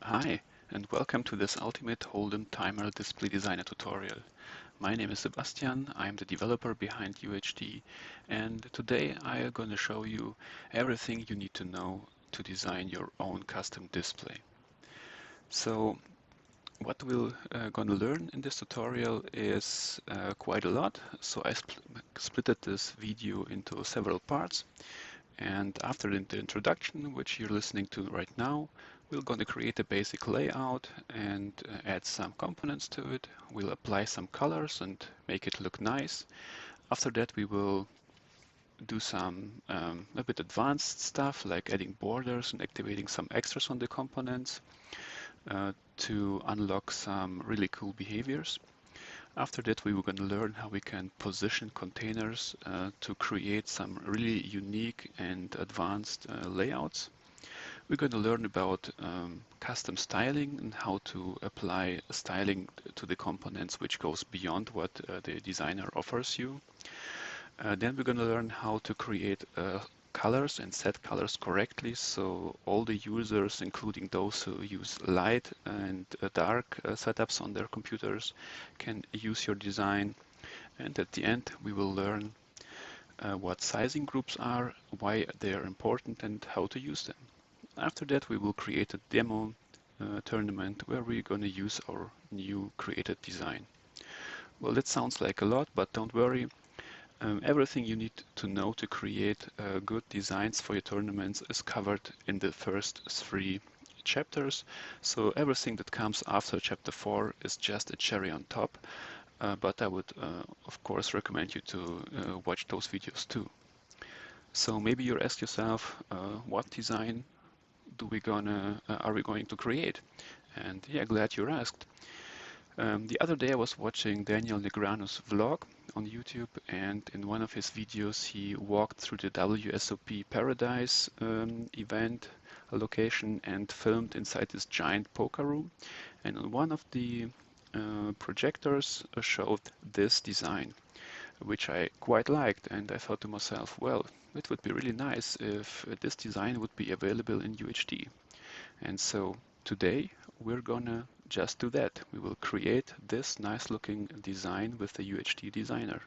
Hi, and welcome to this ultimate Holdem Timer Display Designer tutorial. My name is Sebastian, I'm the developer behind UHT, and today I am going to show you everything you need to know to design your own custom display. So what we're going to learn in this tutorial is quite a lot, so I splitted this video into several parts. And after the introduction, which you're listening to right now, we're going to create a basic layout and add some components to it. We'll apply some colors and make it look nice. After that, we will do some a bit advanced stuff like adding borders and activating some extras on the components to unlock some really cool behaviors. After that, we were going to learn how we can position containers to create some really unique and advanced layouts. We're going to learn about custom styling and how to apply styling to the components, which goes beyond what the designer offers you. Then we're going to learn how to create colors and set colors correctly, so all the users, including those who use light and dark setups on their computers, can use your design. And at the end, we will learn what sizing groups are, why they are important, and how to use them. After that, we will create a demo tournament where we're going to use our new created design. Well, that sounds like a lot, but don't worry. Everything you need to know to create good designs for your tournaments is covered in the first 3 chapters. So everything that comes after chapter 4 is just a cherry on top. But I would, of course, recommend you to watch those videos too. So maybe you ask yourself, what design are we going to create? And yeah, glad you asked. The other day I was watching Daniel Negreanu's vlog on YouTube, and in one of his videos he walked through the WSOP Paradise event location and filmed inside this giant poker room. And on one of the projectors showed this design, which I quite liked, and I thought to myself, well, it would be really nice if this design would be available in UHT. And so today we're gonna just do that. We will create this nice looking design with the UHT designer.